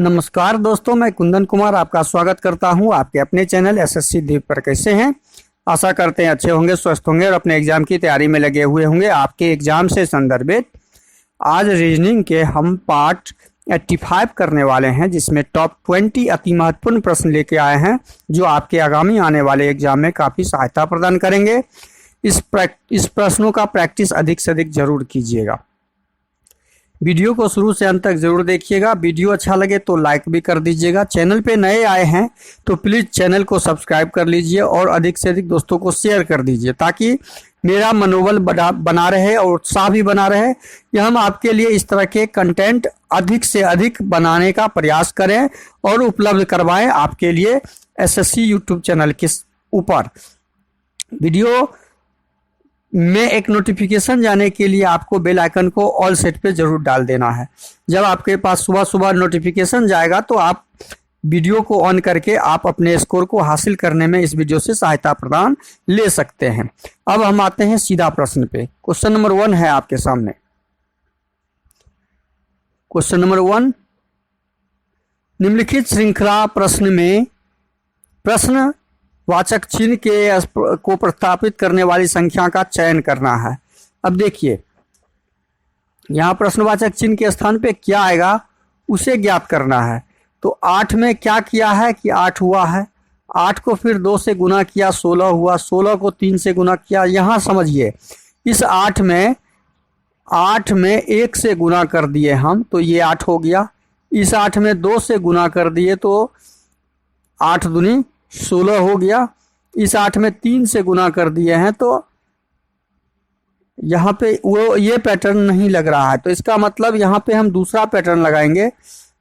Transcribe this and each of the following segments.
नमस्कार दोस्तों, मैं कुंदन कुमार आपका स्वागत करता हूं आपके अपने चैनल एसएससी दीप पर। कैसे हैं? आशा करते हैं अच्छे होंगे, स्वस्थ होंगे और अपने एग्जाम की तैयारी में लगे हुए होंगे। आपके एग्जाम से संदर्भित आज रीजनिंग के हम पार्ट 85 करने वाले हैं, जिसमें टॉप 20 अति महत्वपूर्ण प्रश्न लेके आए हैं जो आपके आगामी आने वाले एग्जाम में काफ़ी सहायता प्रदान करेंगे। इस प्रश्नों का प्रैक्टिस अधिक से अधिक जरूर कीजिएगा। वीडियो को शुरू से अंत तक जरूर देखिएगा। वीडियो अच्छा लगे तो लाइक भी कर दीजिएगा। चैनल पे नए आए हैं तो प्लीज़ चैनल को सब्सक्राइब कर लीजिए और अधिक से अधिक दोस्तों को शेयर कर दीजिए, ताकि मेरा मनोबल बना रहे और उत्साह भी बना रहे। यह हम आपके लिए इस तरह के कंटेंट अधिक से अधिक बनाने का प्रयास करें और उपलब्ध करवाएं आपके लिए एसएससी यूट्यूब चैनल के ऊपर। वीडियो में एक नोटिफिकेशन जाने के लिए आपको बेल आइकन को ऑल सेट पे जरूर डाल देना है। जब आपके पास सुबह सुबह नोटिफिकेशन जाएगा तो आप वीडियो को ऑन करके आप अपने स्कोर को हासिल करने में इस वीडियो से सहायता प्रदान ले सकते हैं। अब हम आते हैं सीधा प्रश्न पे। क्वेश्चन नंबर 1 है आपके सामने। क्वेश्चन नंबर 1, निम्नलिखित श्रृंखला प्रश्न में प्रश्न वाचक चिन्ह को प्रतिस्थापित करने वाली संख्या का चयन करना है। अब देखिए, यहाँ प्रश्नवाचक चिन्ह के स्थान पे क्या आएगा उसे ज्ञात करना है। तो 8 में क्या किया है कि 8 हुआ है, 8 को फिर 2 से गुना किया 16 हुआ, 16 को 3 से गुना किया। यहाँ समझिए, इस 8 में 1 से गुना कर दिए हम तो ये 8 हो गया। इस 8 में 2 से गुना कर दिए तो 8 दूनी 16 हो गया। इस 8 में 3 से गुना कर दिए हैं तो यहाँ पे वो ये पैटर्न नहीं लग रहा है, तो इसका मतलब यहाँ पे हम दूसरा पैटर्न लगाएंगे।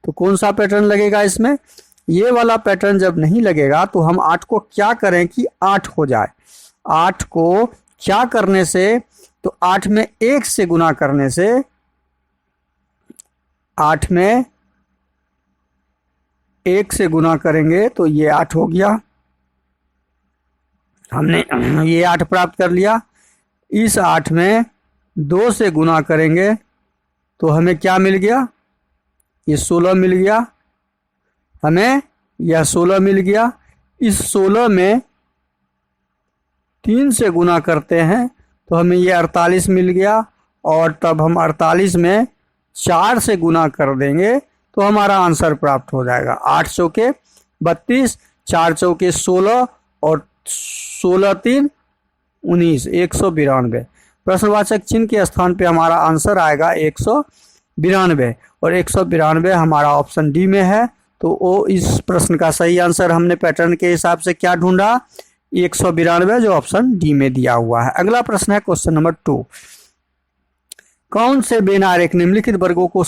तो कौन सा पैटर्न लगेगा इसमें? ये वाला पैटर्न जब नहीं लगेगा तो हम 8 को क्या करें कि 8 हो जाए। 8 को क्या करने से, तो 8 में 1 से गुना करने से, 8 में 1 से गुना करेंगे तो ये 8 हो गया। हमने ये 8 प्राप्त कर लिया। इस 8 में 2 से गुना करेंगे तो हमें क्या मिल गया? ये 16 मिल गया। हमें यह 16 मिल गया। इस 16 में 3 से गुना करते हैं तो हमें ये 48 मिल गया। और तब हम 48 में 4 से गुना कर देंगे तो हमारा आंसर प्राप्त हो जाएगा। 8 चौके 32, 4 चौके 16 और 16 3 19, 192। प्रश्नवाचक चिन्ह के स्थान पे हमारा आंसर आएगा 192 और 192 हमारा ऑप्शन डी में है। तो वो इस प्रश्न का सही आंसर हमने पैटर्न के हिसाब से क्या ढूंढा? 192 जो ऑप्शन डी में दिया हुआ है। अगला प्रश्न है क्वेश्चन नंबर 2, कौन से बेनारेख निम्नलिखित वर्गों को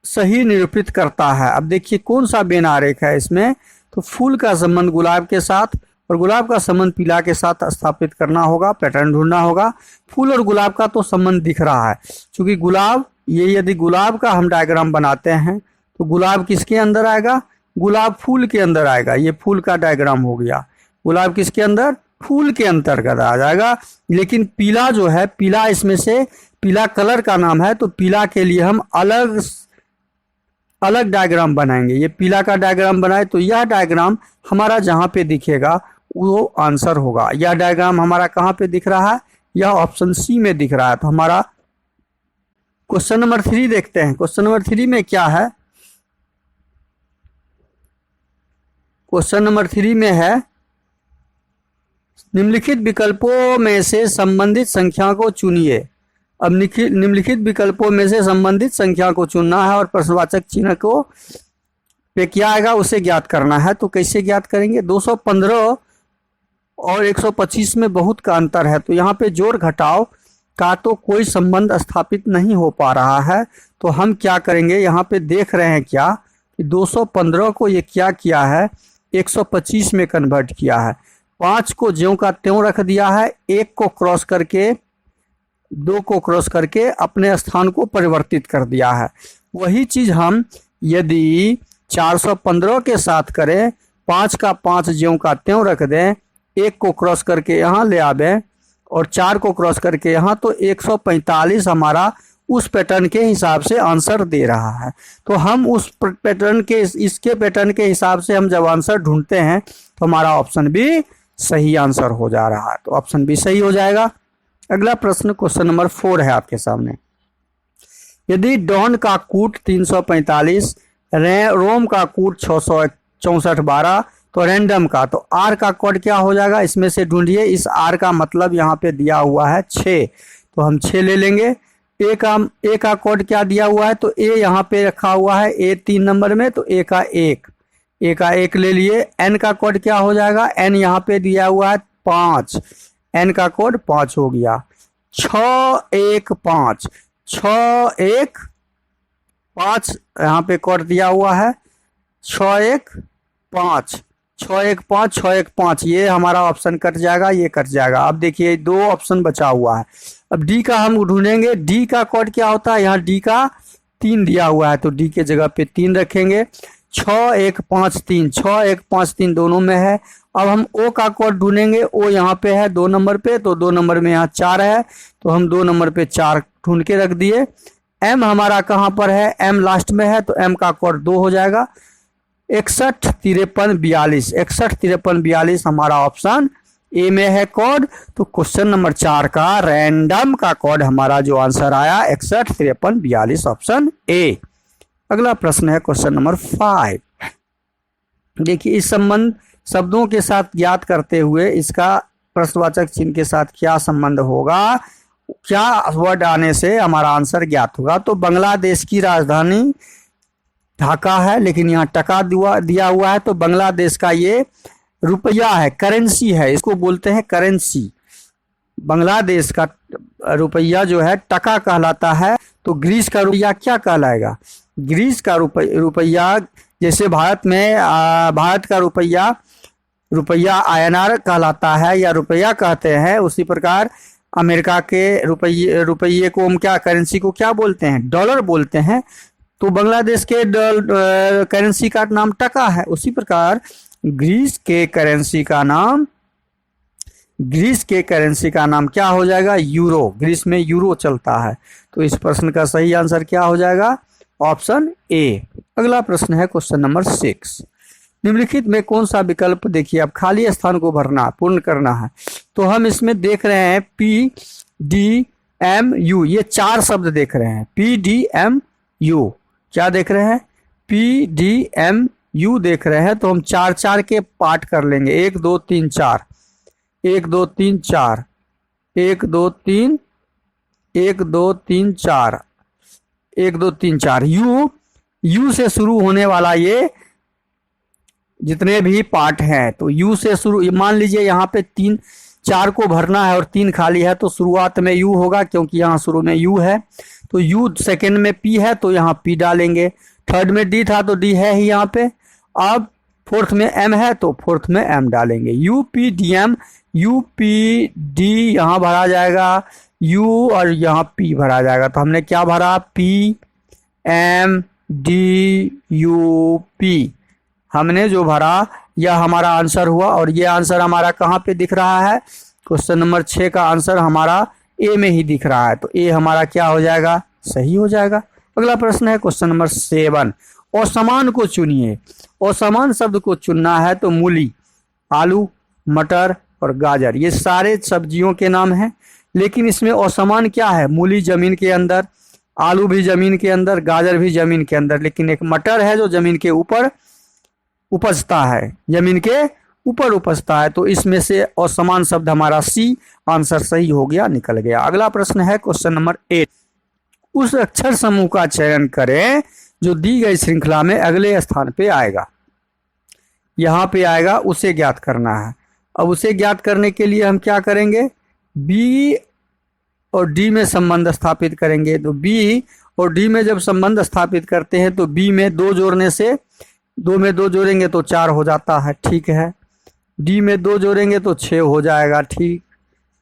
सही निरूपित करता है? अब देखिए कौन सा बेनारेख है इसमें। तो फूल का संबंध गुलाब के साथ और गुलाब का संबंध पीला के साथ स्थापित करना होगा, पैटर्न ढूंढना होगा। फूल और गुलाब का तो संबंध दिख रहा है, क्योंकि गुलाब, ये यदि गुलाब का हम डायग्राम बनाते हैं तो गुलाब किसके अंदर आएगा? गुलाब फूल के अंदर आएगा। ये फूल का डायग्राम हो गया। गुलाब किसके अंदर? फूल के अंतर्गत आ जाएगा। लेकिन पीला जो है, पीला इसमें से, पीला कलर का नाम है तो पीला के लिए हम अलग डायग्राम बनाएंगे। ये पीला का डायग्राम बनाए तो यह डायग्राम हमारा जहाँ पे दिखेगा वो आंसर होगा। यह डायग्राम हमारा कहाँ पे दिख रहा है? यह ऑप्शन सी में दिख रहा है। तो हमारा क्वेश्चन नंबर 3 देखते हैं। क्वेश्चन नंबर 3 में क्या है? क्वेश्चन नंबर 3 में है, निम्नलिखित विकल्पों में से संबंधित संख्या को चुनिए। अब निम्नलिखित विकल्पों में से संबंधित संख्या को चुनना है और प्रश्नवाचक चिन्ह को पे क्या आएगा उसे ज्ञात करना है। तो कैसे ज्ञात करेंगे? 215 और 125 में बहुत का अंतर है, तो यहाँ पे जोड़ घटाव का तो कोई संबंध स्थापित नहीं हो पा रहा है। तो हम क्या करेंगे, यहाँ पे देख रहे हैं क्या कि 215 को ये क्या किया है, 125 में कन्वर्ट किया है। 5 को ज्यों का त्यों रख दिया है, 1 को क्रॉस करके 2 को क्रॉस करके अपने स्थान को परिवर्तित कर दिया है। वही चीज़ हम यदि 415 के साथ करें, 5 का 5 ज्यों का त्यों रख दें, 1 को क्रॉस करके यहाँ ले आवें और 4 को क्रॉस करके यहाँ, तो 145 हमारा उस पैटर्न के हिसाब से आंसर दे रहा है। तो हम उस पैटर्न के इसके पैटर्न के हिसाब से हम जब आंसर ढूंढते हैं तो हमारा ऑप्शन भी सही आंसर हो जा रहा है, तो ऑप्शन भी सही हो जाएगा। अगला प्रश्न क्वेश्चन नंबर 4 है आपके सामने। यदि डॉन का कूट 345, रोम का कूट 664 तो रैंडम का, तो आर का कोड क्या हो जाएगा, इसमें से ढूंढिए। इस आर का मतलब यहाँ पे दिया हुआ है 6, तो हम 6 ले लेंगे। ए का कोड क्या दिया हुआ है, तो ए यहाँ पे रखा हुआ है, ए 3 नंबर में, तो ए का 1 ले लिए। एन का कोड क्या हो जाएगा, एन यहाँ पे दिया हुआ है 5, एन का कोड 5 हो गया। 6 1 5 6 1 5 यहाँ पे कोड दिया हुआ है 6 1 5 6 1 5 6 1 5, ये हमारा ऑप्शन कट जाएगा, ये कट जाएगा। अब देखिए 2 ऑप्शन बचा हुआ है। अब डी का हम ढूंढेंगे, डी का कोड क्या होता है, यहाँ डी का 3 दिया हुआ है, तो डी के जगह पे 3 रखेंगे। 6 1 5 3 6 1 5 3 दोनों में है। अब हम ओ का कोड ढूंढेंगे, ओ यहाँ पे है 2 नंबर पे, तो 2 नंबर में यहाँ 4 है, तो हम 2 नंबर पे 4 ढूंढ के रख दिए। एम हमारा कहाँ पर है, एम लास्ट में है, तो एम का कोड 2 हो जाएगा। 61 53 42 61 53 42 हमारा ऑप्शन ए में है कोड। तो क्वेश्चन नंबर 4 का रैंडम का कोड हमारा जो आंसर आया 61 53 42 ऑप्शन ए। अगला प्रश्न है क्वेश्चन नंबर 5। देखिए इस संबंध शब्दों के साथ ज्ञात करते हुए इसका प्रश्नवाचक चिन्ह के साथ क्या संबंध होगा, क्या वर्ड आने से हमारा आंसर ज्ञात होगा। तो बांग्लादेश की राजधानी ढाका है, लेकिन यहाँ टका दिया हुआ है, तो बांग्लादेश का ये रुपया है, करेंसी है, इसको बोलते हैं करेंसी। बांग्लादेश का रुपया जो है टका कहलाता है। तो ग्रीस का रुपया क्या कहलाएगा, ग्रीस का रुपया जैसे भारत में भारत का रुपया आईएनआर कहलाता है या रुपया कहते हैं, उसी प्रकार अमेरिका के रुपये को हम क्या, करेंसी को क्या बोलते हैं, डॉलर बोलते हैं। तो बांग्लादेश के करेंसी का नाम टका है। उसी प्रकार ग्रीस के करेंसी का नाम क्या हो जाएगा, यूरो। ग्रीस में यूरो चलता है। तो इस प्रश्न का सही आंसर क्या हो जाएगा, ऑप्शन ए। अगला प्रश्न है क्वेश्चन नंबर 6। निम्नलिखित में कौन सा विकल्प, देखिए अब खाली स्थान को पूर्ण करना है। तो हम इसमें देख रहे हैं पी डी एम यू, ये 4 शब्द देख रहे हैं। पी डी एम यू क्या देख रहे हैं, पी डी एम यू देख रहे हैं। तो हम 4 के पार्ट कर लेंगे, 1 2 3 4 1 2 3 4 1 2 3 1 2 3 4 1 2 3 4। यू से शुरू होने वाला ये जितने भी पार्ट हैं, तो यू से शुरू, मान लीजिए यहाँ पे 4 को भरना है और 3 खाली है, तो शुरुआत में यू होगा क्योंकि यहाँ शुरू में यू है। तो यू, सेकंड में पी है तो यहाँ पी डालेंगे, थर्ड में डी था तो डी है ही यहाँ पे। अब फोर्थ में एम है तो फोर्थ में एम डालेंगे। U P D M, U P D यहाँ भरा जाएगा, यू और यहाँ पी भरा जाएगा। तो हमने क्या भरा, P M D U P, हमने जो भरा यह हमारा आंसर हुआ। और ये आंसर हमारा कहाँ पे दिख रहा है, क्वेश्चन नंबर 6 का आंसर हमारा ए में ही दिख रहा है। तो ए हमारा क्या हो जाएगा, सही हो जाएगा। अगला प्रश्न है क्वेश्चन नंबर 7। असमान को चुनिए। असमान शब्द को चुनना है तो मूली, आलू, मटर और गाजर ये सारे सब्जियों के नाम हैं। लेकिन इसमें असमान क्या है, मूली जमीन के अंदर, आलू भी जमीन के अंदर, गाजर भी जमीन के अंदर, लेकिन एक मटर है जो जमीन के ऊपर उपजता है, जमीन के ऊपर उपजता है। तो इसमें से असमान शब्द हमारा सी आंसर सही हो गया, निकल गया। अगला प्रश्न है क्वेश्चन नंबर 8। उस अक्षर समूह का चयन करें जो दी गई श्रृंखला में अगले स्थान पे आएगा। यहाँ पे आएगा, उसे ज्ञात करना है। अब उसे ज्ञात करने के लिए हम क्या करेंगे, बी और डी में संबंध स्थापित करेंगे। तो बी और डी में जब संबंध स्थापित करते हैं तो बी में 2 जोड़ने से, 2 में 2 जोड़ेंगे तो 4 हो जाता है, ठीक है। डी में 2 जोड़ेंगे तो 6 हो जाएगा, ठीक।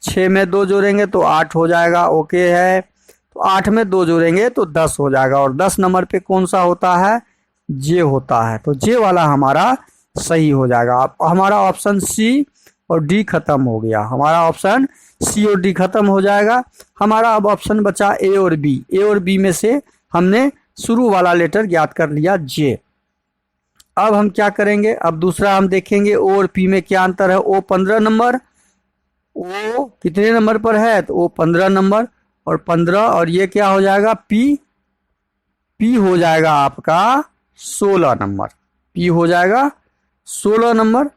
6 में 2 जोड़ेंगे तो 8 हो जाएगा, ओके है। तो 8 में 2 जोड़ेंगे तो 10 हो जाएगा। और 10 नंबर पे कौन सा होता है, जे होता है। तो जे वाला हमारा सही हो जाएगा। अब हमारा ऑप्शन सी और डी खत्म हो गया। हमारा ऑप्शन सी और डी खत्म हो जाएगा। हमारा अब ऑप्शन बचा ए और बी। ए और बी में से हमने शुरू वाला लेटर ज्ञात कर लिया जे। अब हम क्या करेंगे, अब दूसरा हम देखेंगे ओ और पी में क्या अंतर है। ओ 15 नंबर, ओ कितने नंबर पर है, तो ओ 15 नंबर, और 15 और ये क्या हो जाएगा पी, पी हो जाएगा आपका 16 नंबर। पी हो जाएगा 16 नंबर,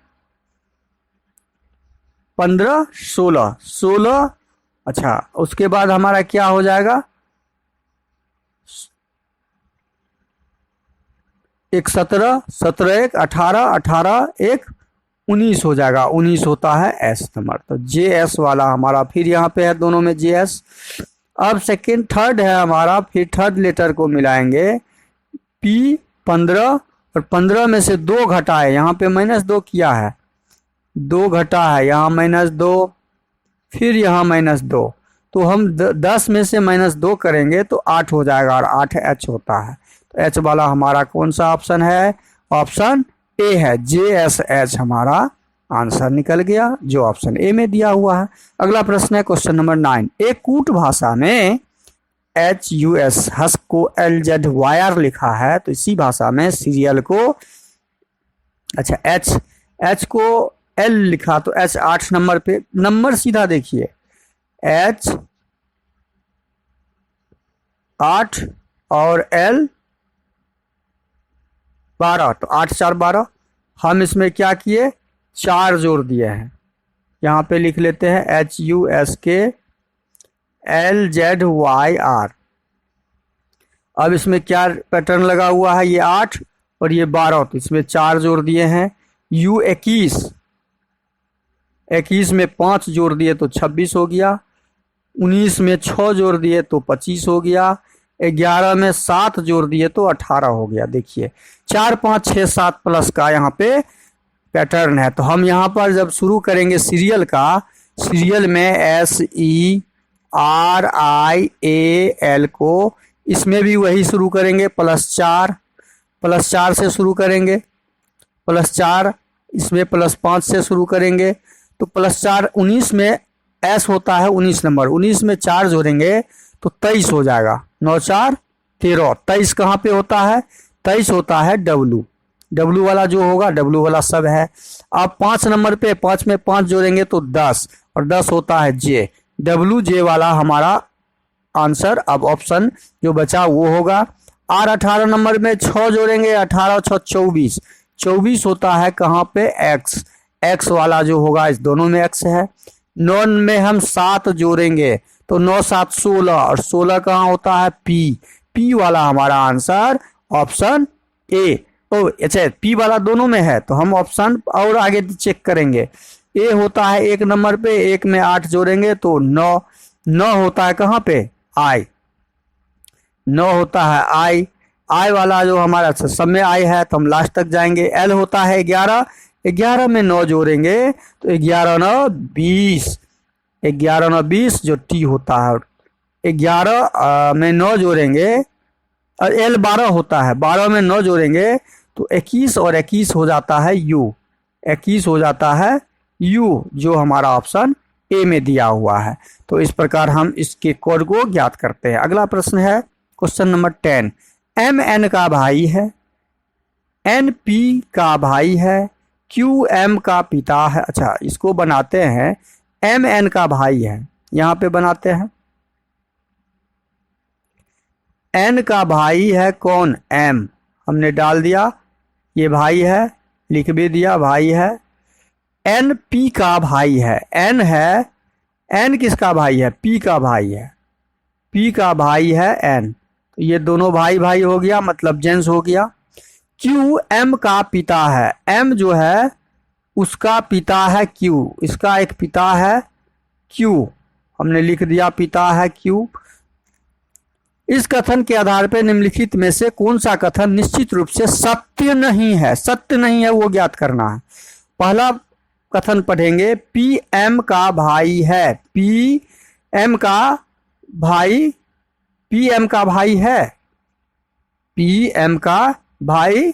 15 16 16। अच्छा, उसके बाद हमारा क्या हो जाएगा, एक 17 17 एक 18 18 एक 19 हो जाएगा। 19 होता है एस नंबर। तो जे एस वाला हमारा फिर यहाँ पे है, दोनों में जे एस। अब सेकेंड थर्ड है हमारा, फिर थर्ड लेटर को मिलाएंगे। पी 15 और 15 में से 2 घटाए, यहाँ पे -2 किया है, 2 घटा है, यहाँ -2, फिर यहाँ -2, तो हम 10 में से -2 करेंगे तो 8 हो जाएगा, और 8 एच होता है। तो एच वाला हमारा कौन सा ऑप्शन है, ऑप्शन ए है। जे एस एच हमारा आंसर निकल गया, जो ऑप्शन ए में दिया हुआ है। अगला प्रश्न है क्वेश्चन नंबर 9। एक कूट भाषा में HUS हस को LZYR लिखा है, तो इसी भाषा में सीरियल को, अच्छा H को L लिखा, तो H 8 नंबर पे, नंबर सीधा देखिए, H 8 और L 12, तो 8 4 12। हम इसमें क्या किए, 4 जोड़ दिए हैं। यहाँ पे लिख लेते हैं HUSK LZYR। अब इसमें क्या पैटर्न लगा हुआ है, ये 8 और ये 12, तो इसमें 4 जोड़ दिए हैं। U 21, 21 में 5 जोड़ दिए तो 26 हो गया। 19 में 6 जोड़ दिए तो 25 हो गया। 11 में 7 जोड़ दिए तो 18 हो गया। देखिए 4 5 6 7 प्लस का यहाँ पे पैटर्न है। तो हम यहाँ पर जब शुरू करेंगे सीरियल का, सीरियल में SERIAL को, इसमें भी वही शुरू करेंगे, +4 से शुरू करेंगे, +4, इसमें +5 से शुरू करेंगे, तो +4 19 में एस होता है 19 नंबर, 19 में 4 जोड़ेंगे तो 23 हो जाएगा। 9 4 13, 23 कहाँ पे होता है, 23 होता है डब्लू, डब्लू वाला जो होगा, डब्लू वाला सब है। अब 5 नंबर पे 5 में 5 जोड़ेंगे तो 10, और 10 होता है जे, डब्लू जे वाला हमारा आंसर। अब ऑप्शन जो बचा वो होगा। और 18 नंबर में 6 जोड़ेंगे, 18 6 24, 24 होता है कहाँ पे, एक्स, एक्स वाला जो होगा, इस दोनों में एक्स है। 9 में हम 7 जोड़ेंगे तो 9 7 16, और 16 कहाँ होता है पी, पी वाला हमारा आंसर ऑप्शन ए। ओ अच्छा, पी वाला दोनों में है, तो हम ऑप्शन और आगे चेक करेंगे। ए होता है 1 नंबर पे, 1 में 8 जोड़ेंगे तो 9, 9 होता है कहाँ पे, आई, 9 होता है आई, आई वाला जो हमारा सब में आई है, तो हम लास्ट तक जाएंगे। एल होता है 11, 11 में 9 जोड़ेंगे तो 11 9 20, 11 9 20 जो टी होता है। 11 में 9 जोड़ेंगे, और एल 12 होता है, 12 में 9 जोड़ेंगे तो 21, और 21 हो जाता है यू, 21 हो जाता है यू, जो हमारा ऑप्शन ए में दिया हुआ है। तो इस प्रकार हम इसके कोड को ज्ञात करते हैं। अगला प्रश्न है क्वेश्चन नंबर 10। एम एन का भाई है, एन पी का भाई है, क्यू एम का पिता है। अच्छा, इसको बनाते हैं, एम एन का भाई है, यहाँ पे बनाते हैं। एन का भाई है कौन, एम, हमने डाल दिया, ये भाई है, लिख भी दिया भाई है। एन पी का भाई है, एन है, एन किसका भाई है, पी का भाई है, पी का भाई है एन, तो ये दोनों भाई भाई हो गया, मतलब जेंस हो गया। क्यू एम का पिता है, एम जो है उसका पिता है क्यू, इसका एक पिता है क्यू, हमने लिख दिया पिता है क्यू। इस कथन के आधार पर निम्नलिखित में से कौन सा कथन निश्चित रूप से सत्य नहीं है, सत्य नहीं है वो ज्ञात करना है। पहला कथन पढ़ेंगे, पी एम का भाई है, पी एम का भाई, पी एम का भाई है, पी एम का भाई,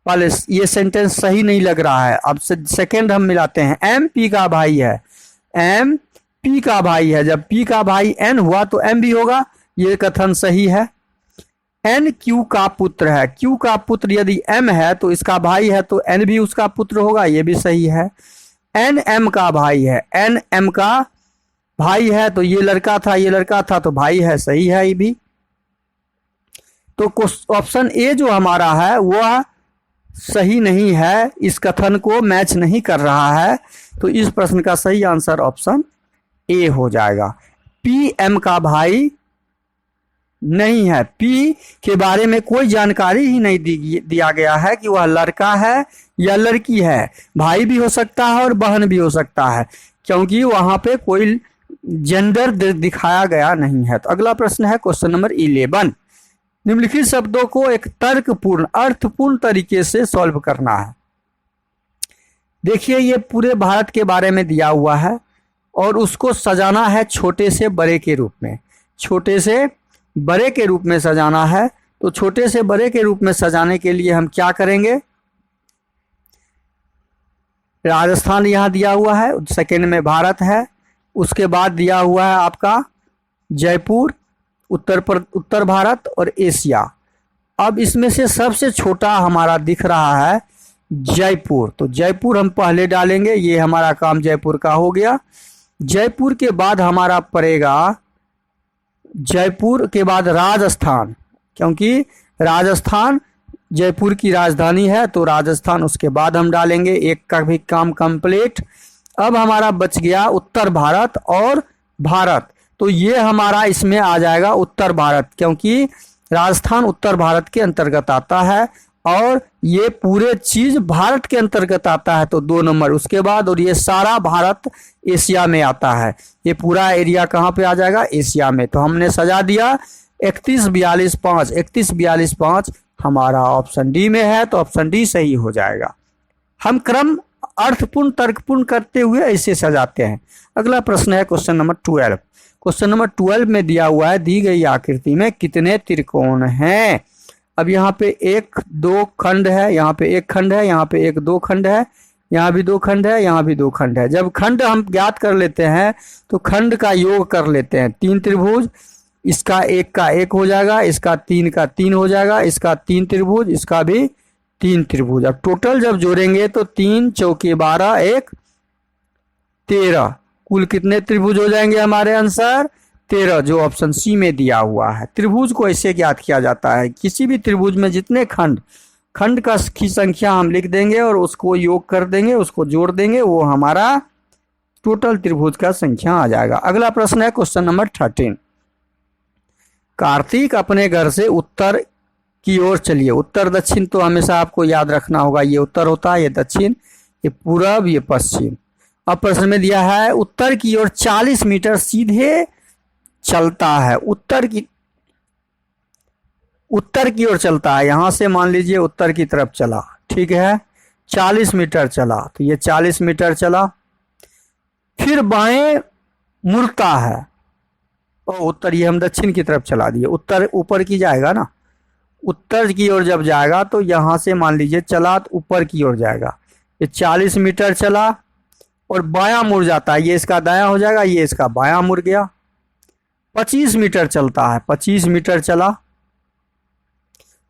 पहले ये सेंटेंस सही नहीं लग रहा है। अब सेकंड हम मिलाते हैं, एम पी का भाई है, एम P का भाई है, जब P का भाई N हुआ तो M भी होगा, ये कथन सही है। N Q का पुत्र है, Q का पुत्र यदि M है तो इसका भाई है तो N भी उसका पुत्र होगा, ये भी सही है। N M का भाई है, N M का भाई है तो ये लड़का था, ये लड़का था तो भाई है, सही है ये भी। तो ऑप्शन ए जो हमारा है वह सही नहीं है, इस कथन को मैच नहीं कर रहा है, तो इस प्रश्न का सही आंसर ऑप्शन ए हो जाएगा। पी एम का भाई नहीं है, पी के बारे में कोई जानकारी ही नहीं दिया गया है कि वह लड़का है या लड़की है, भाई भी हो सकता है और बहन भी हो सकता है, क्योंकि वहां पे कोई जेंडर दिखाया गया नहीं है। तो अगला प्रश्न है क्वेश्चन नंबर 11। निम्नलिखित शब्दों को एक तर्कपूर्ण अर्थपूर्ण तरीके से सॉल्व करना है। देखिए ये पूरे भारत के बारे में दिया हुआ है और उसको सजाना है छोटे से बड़े के रूप में, छोटे से बड़े के रूप में सजाना है। तो छोटे से बड़े के रूप में सजाने के लिए हम क्या करेंगे, राजस्थान यहाँ दिया हुआ है, सेकेंड में भारत है, उसके बाद दिया हुआ है आपका जयपुर, उत्तर भारत और एशिया। अब इसमें से सबसे छोटा हमारा दिख रहा है जयपुर, तो जयपुर हम पहले डालेंगे, ये हमारा काम जयपुर का हो गया। जयपुर के बाद हमारा पड़ेगा, जयपुर के बाद राजस्थान, क्योंकि राजस्थान जयपुर की राजधानी है तो राजस्थान उसके बाद हम डालेंगे, एक का भी काम कंप्लीट। अब हमारा बच गया उत्तर भारत और भारत, तो ये हमारा इसमें आ जाएगा उत्तर भारत, क्योंकि राजस्थान उत्तर भारत के अंतर्गत आता है और ये पूरे चीज भारत के अंतर्गत आता है, तो 2 नंबर उसके बाद। और ये सारा भारत एशिया में आता है, ये पूरा एरिया कहाँ पे आ जाएगा, एशिया में। तो हमने सजा दिया 31 42 5, 31 42 5 हमारा ऑप्शन डी में है, तो ऑप्शन डी सही हो जाएगा। हम क्रम अर्थपूर्ण तर्कपूर्ण करते हुए ऐसे सजाते हैं। अगला प्रश्न है क्वेश्चन नंबर 12। क्वेश्चन नंबर 12 में दिया हुआ है दी गई आकृति में कितने त्रिकोण हैं। अब यहाँ पे 1 2 खंड है, यहाँ पे 1 खंड है, यहाँ पे 1 2 खंड है, यहाँ भी 2 खंड है, यहाँ भी 2 खंड है। जब खंड हम ज्ञात कर लेते हैं तो खंड का योग कर लेते हैं। 3 त्रिभुज, इसका 1 का 1 हो जाएगा, इसका 3 का 3 हो जाएगा, इसका 3 त्रिभुज, इसका भी 3 त्रिभुज। अब टोटल जब जोड़ेंगे तो 3 चौके 12 1 13, कुल कितने त्रिभुज हो जाएंगे हमारे आंसर 13, जो ऑप्शन सी में दिया हुआ है। त्रिभुज को ऐसे ज्ञात किया जाता है, किसी भी त्रिभुज में जितने खंड की संख्या हम लिख देंगे और उसको योग कर देंगे, उसको जोड़ देंगे, वो हमारा टोटल त्रिभुज का संख्या आ जाएगा। अगला प्रश्न है क्वेश्चन नंबर 13। कार्तिक अपने घर से उत्तर की ओर चलिए। उत्तर दक्षिण तो हमेशा आपको याद रखना होगा, ये उत्तर होता है, ये दक्षिण, ये पूरब, ये पश्चिम। अब प्रश्न में दिया है उत्तर की ओर 40 मीटर सीधे चलता है, उत्तर की ओर चलता है, यहां से मान लीजिए उत्तर की तरफ चला, ठीक है, 40 मीटर चला, तो ये 40 मीटर चला, फिर बाएं मुड़ता है, और उत्तर, ये हम दक्षिण की तरफ चला दिए, उत्तर ऊपर की जाएगा ना, उत्तर की ओर जब जाएगा तो यहां से मान लीजिए चला तो ऊपर की ओर जाएगा। ये 40 मीटर चला और बायां मुड़ जाता है, ये इसका दायां हो जाएगा, ये इसका बायां मुड़ गया। 25 मीटर चलता है, 25 मीटर चला,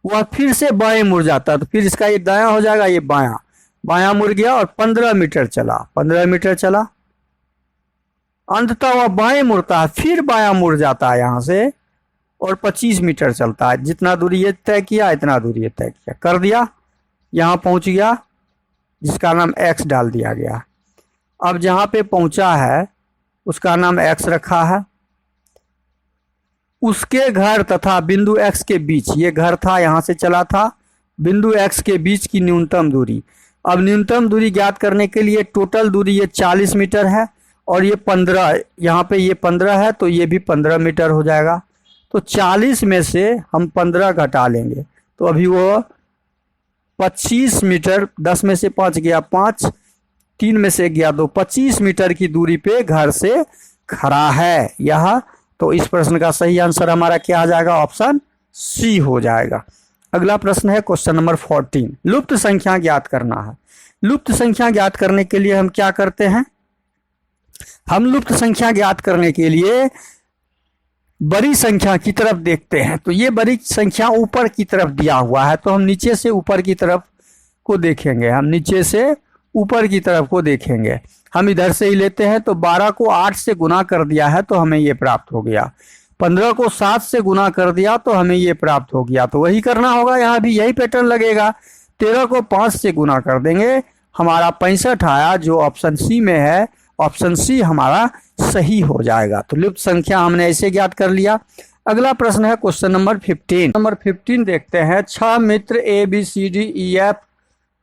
वह फिर से बाएं मुड़ जाता है, तो फिर इसका ये दायां हो जाएगा, ये बायां मुड़ गया, और 15 मीटर चला, 15 मीटर चला, अंततः वह बाएं मुड़ता है, फिर बायां मुड़ जाता है यहां से, और 25 मीटर चलता है। जितना दूरी ये तय किया इतना दूरी ये तय किया, कर दिया, यहाँ पहुंच गया, जिसका नाम x डाल दिया गया। अब जहां पे पहुंचा है उसका नाम x रखा है, उसके घर तथा बिंदु x के बीच, ये घर था, यहां से चला था, बिंदु x के बीच की न्यूनतम दूरी। अब न्यूनतम दूरी ज्ञात करने के लिए टोटल दूरी ये 40 मीटर है और ये 15, यहाँ पे ये 15 है तो ये भी 15 मीटर हो जाएगा। तो 40 में से हम 15 घटा लेंगे तो अभी वो 25 मीटर, 10 में से 5 गया 5, 3 में से गया 2, 25 मीटर की दूरी पे घर से खड़ा है यह। तो इस प्रश्न का सही आंसर हमारा क्या आ जाएगा, ऑप्शन सी हो जाएगा। अगला प्रश्न है क्वेश्चन नंबर 14। लुप्त संख्या ज्ञात करना है। लुप्त संख्या ज्ञात करने के लिए हम क्या करते हैं, हम लुप्त संख्या ज्ञात करने के लिए बड़ी संख्या की तरफ देखते हैं। तो ये बड़ी संख्या ऊपर की तरफ दिया हुआ है, तो हम नीचे से ऊपर की तरफ को देखेंगे। हम नीचे से ऊपर की तरफ को देखेंगे। हम इधर से ही लेते हैं, तो 12 को 8 से गुना कर दिया है तो हमें ये प्राप्त हो गया। 15 को 7 से गुना कर दिया तो हमें ये प्राप्त हो गया। तो वही करना होगा, यहाँ भी यही पैटर्न लगेगा। 13 को 5 से गुना कर देंगे, हमारा 65 आया, जो ऑप्शन सी में है। ऑप्शन सी हमारा सही हो जाएगा। तो लुप्त संख्या हमने ऐसे ज्ञात कर लिया। अगला प्रश्न है क्वेश्चन नंबर 15। नंबर 15 देखते हैं। 6 मित्र ABCDEF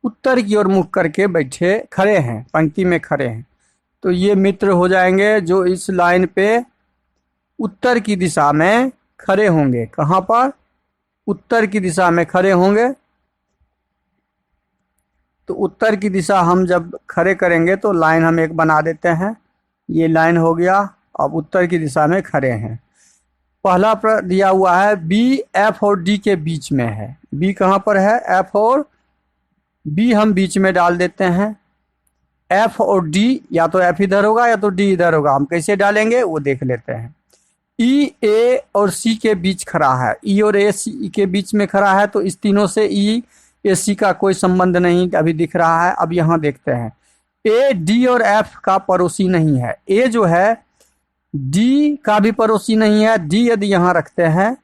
उत्तर की ओर मुख करके बैठे खड़े हैं, पंक्ति में खड़े हैं। तो ये मित्र हो जाएंगे जो इस लाइन पे उत्तर की दिशा में खड़े होंगे। कहाँ पर? उत्तर की दिशा में खड़े होंगे। तो उत्तर की दिशा हम जब खड़े करेंगे तो लाइन हम एक बना देते हैं। ये लाइन हो गया। अब उत्तर की दिशा में खड़े हैं। पहला दिया हुआ है B F और D के बीच में है। B कहाँ पर है? F और B हम बीच में डाल देते हैं। F और D, या तो F इधर होगा या तो D इधर होगा। हम कैसे डालेंगे वो देख लेते हैं। E A और C के बीच खड़ा है। E और A C के बीच में खड़ा है, तो इस तीनों से E A C का कोई संबंध नहीं अभी दिख रहा है। अब यहाँ देखते हैं, A D और F का पड़ोसी नहीं है। A जो है D का भी पड़ोसी नहीं है। D यदि यहाँ रखते हैं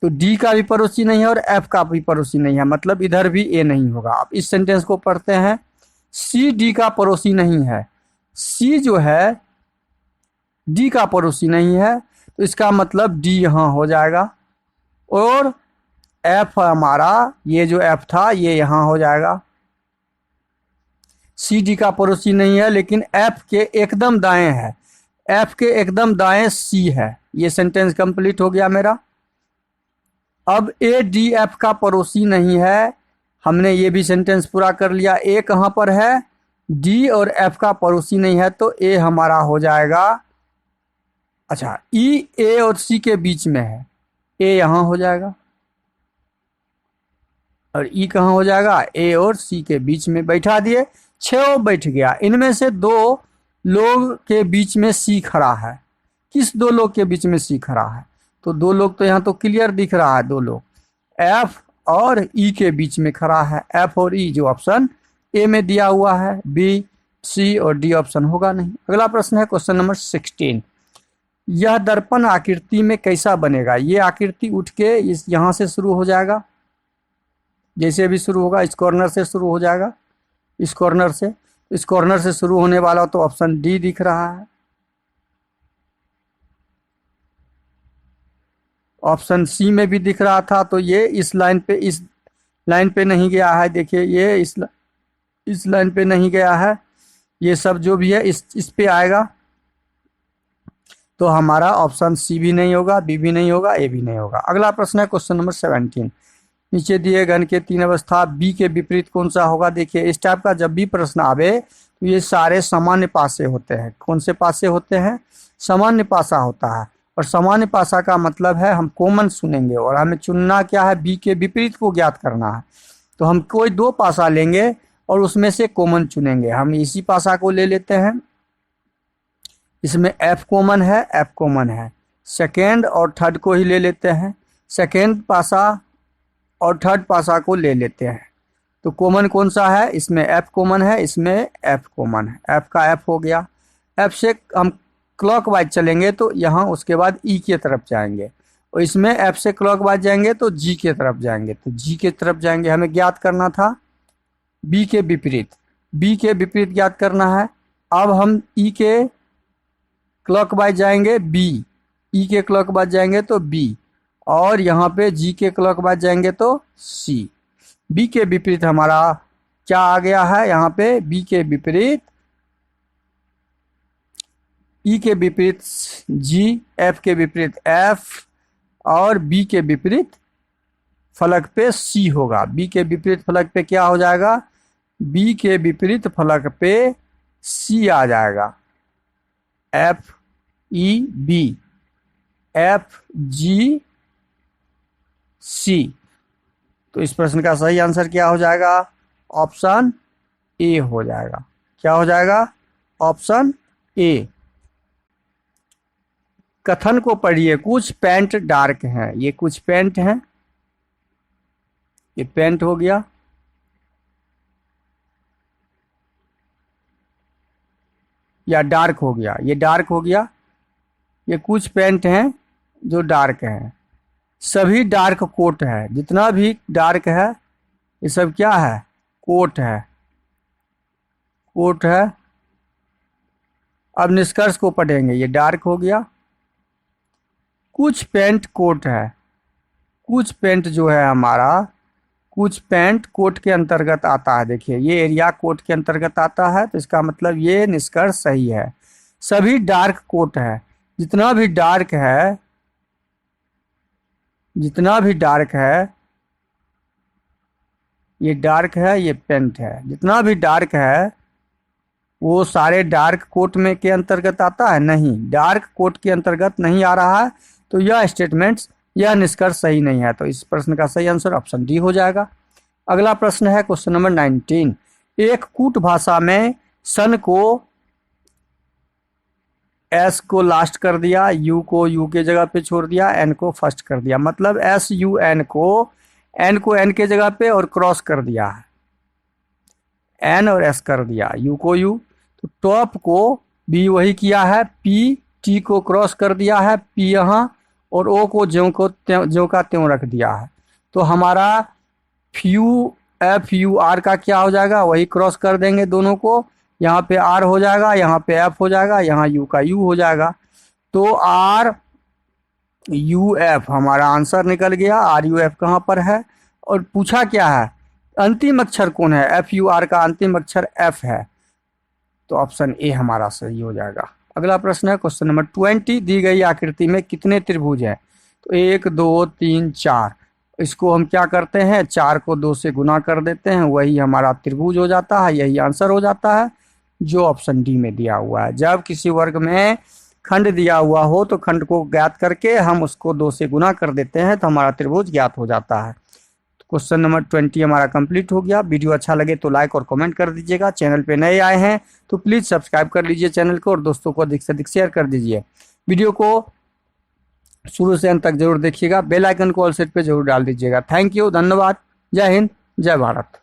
तो D का भी पड़ोसी नहीं है और F का भी पड़ोसी नहीं है, मतलब इधर भी A नहीं होगा। अब इस सेंटेंस को पढ़ते हैं। C D का पड़ोसी नहीं है। C जो है D का पड़ोसी नहीं है, तो इसका मतलब D यहाँ हो जाएगा। और F हमारा, ये जो F था ये यहाँ हो जाएगा। C D का पड़ोसी नहीं है, लेकिन F के एकदम दाएं है। F के एकदम दाएं C है। ये सेंटेंस कंप्लीट हो गया मेरा। अब A D F का पड़ोसी नहीं है, हमने ये भी सेंटेंस पूरा कर लिया। A कहाँ पर है? D और F का पड़ोसी नहीं है, तो A हमारा हो जाएगा। अच्छा, E A और C के बीच में है, A यहाँ हो जाएगा। और E कहाँ हो जाएगा? A और C के बीच में बैठा दिए। 6 बैठ गया। इनमें से 2 लोग के बीच में C खड़ा है। किस 2 लोग के बीच में C खड़ा है? तो 2 लोग तो यहाँ तो क्लियर दिख रहा है। 2 लोग F और E के बीच में खड़ा है। F और E जो ऑप्शन A में दिया हुआ है, B, C और D ऑप्शन होगा नहीं। अगला प्रश्न है क्वेश्चन नंबर 16। यह दर्पण आकृति में कैसा बनेगा? ये आकृति उठ के इस यहाँ से शुरू हो जाएगा। जैसे भी शुरू होगा, इस कॉर्नर से शुरू हो जाएगा। इस कॉर्नर से शुरू होने वाला तो ऑप्शन डी दिख रहा है। ऑप्शन सी में भी दिख रहा था, तो ये इस लाइन पे नहीं गया है। देखिए, ये इस लाइन पे नहीं गया है। ये सब जो भी है इस पे आएगा। तो हमारा ऑप्शन सी भी नहीं होगा, बी भी नहीं होगा, ए भी नहीं होगा। अगला प्रश्न है क्वेश्चन नंबर 17। नीचे दिए घन के 3 अवस्था बी के विपरीत कौन सा होगा? देखिए, इस टाइप का जब भी प्रश्न आवे तो ये सारे सामान्य पासे होते हैं। कौन से पासे होते हैं? सामान्य पासा होता है। और सामान्य पासा का मतलब है हम कॉमन चुनेंगे, और हमें चुनना क्या है? बी के विपरीत को ज्ञात करना है। तो हम कोई 2 पासा लेंगे और उसमें से कॉमन चुनेंगे। हम इसी पासा को ले लेते हैं। इसमें F कॉमन है, F कॉमन है। सेकेंड और थर्ड को ही ले लेते हैं। सेकेंड पासा और थर्ड पासा को ले लेते हैं। तो कॉमन कौन सा है? इसमें F कॉमन है, इसमें F कॉमन है। F का F हो गया। F से हम क्लॉकवाइज चलेंगे तो यहाँ उसके बाद E की तरफ जाएंगे, और इसमें F से क्लॉकवाइज जाएंगे तो G की तरफ जाएंगे। तो G की तरफ जाएंगे, हमें ज्ञात करना था B के विपरीत। B के विपरीत ज्ञात करना है। अब हम E के क्लॉकवाइज जाएंगे B, E के क्लॉकवाइज जाएंगे तो B, और यहाँ पे G के क्लॉकवाइज जाएंगे तो C। B के विपरीत हमारा क्या आ गया है? यहाँ पे B के विपरीत E के विपरीत G, F के विपरीत F और B के विपरीत फलक पे C होगा। B के विपरीत फलक पे क्या हो जाएगा? B के विपरीत फलक पे C आ जाएगा। F E B, F G C। तो इस प्रश्न का सही आंसर क्या हो जाएगा? ऑप्शन ए हो जाएगा। क्या हो जाएगा? ऑप्शन ए, कथन को पढ़िए, कुछ पैंट डार्क हैं, ये कुछ पैंट हैं, ये पैंट हो गया। या डार्क हो गया, ये डार्क हो गया। ये कुछ पैंट हैं जो डार्क हैं। सभी डार्क कोट है, जितना भी डार्क है ये सब क्या है, कोट है, कोट है। अब निष्कर्ष को पढ़ेंगे, ये डार्क हो गया। कुछ पैंट कोट है, कुछ पैंट जो है हमारा, कुछ पैंट कोट के अंतर्गत आता है। देखिए ये एरिया कोट के अंतर्गत आता है, तो इसका मतलब ये निष्कर्ष सही है। सभी डार्क कोट है, जितना भी डार्क है, जितना भी डार्क है, ये डार्क है, ये पेंट है, जितना भी डार्क है वो सारे डार्क कोट में के अंतर्गत आता है, नहीं, डार्क कोट के अंतर्गत नहीं आ रहा है। तो यह स्टेटमेंट्स, यह निष्कर्ष सही नहीं है। तो इस प्रश्न का सही आंसर ऑप्शन डी हो जाएगा। अगला प्रश्न है क्वेश्चन नंबर 19। एक कूट भाषा में सन को एस को लास्ट कर दिया, यू को यू के जगह पे छोड़ दिया, एन को फर्स्ट कर दिया। मतलब एस यू एन को एन के जगह पे और क्रॉस कर दिया है, एन और एस कर दिया, यू को यू। तो टॉप को बी वही किया है, पी टी को क्रॉस कर दिया है, पी यहाँ, और ओ को ज्यों का त्यों रख दिया है। तो हमारा फ्यू एफ यू आर का क्या हो जाएगा, वही क्रॉस कर देंगे दोनों को, यहाँ पे आर हो जाएगा, यहाँ पे एफ हो जाएगा, यहाँ यू का यू हो जाएगा। तो आर यू एफ हमारा आंसर निकल गया। आर यू एफ कहाँ पर है, और पूछा क्या है, अंतिम अक्षर कौन है, एफ यू आर का अंतिम अक्षर एफ है। तो ऑप्शन ए हमारा सही हो जाएगा। अगला प्रश्न है क्वेश्चन नंबर 20। दी गई आकृति में कितने त्रिभुज हैं। तो 1 2 3 4। इसको हम क्या करते हैं, 4 को 2 से गुना कर देते हैं, वही हमारा त्रिभुज हो जाता है, यही आंसर हो जाता है जो ऑप्शन डी में दिया हुआ है। जब किसी वर्ग में खंड दिया हुआ हो तो खंड को ज्ञात करके हम उसको 2 से गुना कर देते हैं, तो हमारा त्रिभुज ज्ञात हो जाता है। क्वेश्चन नंबर 20 हमारा कंप्लीट हो गया। वीडियो अच्छा लगे तो लाइक और कमेंट कर दीजिएगा। चैनल पे नए आए हैं तो प्लीज़ सब्सक्राइब कर लीजिए चैनल को, और दोस्तों को अधिक से अधिक शेयर कर दीजिए। वीडियो को शुरू से अंत तक जरूर देखिएगा। बेल आइकन को ऑल सेट पे जरूर डाल दीजिएगा। थैंक यू, धन्यवाद, जय हिंद, जय भारत।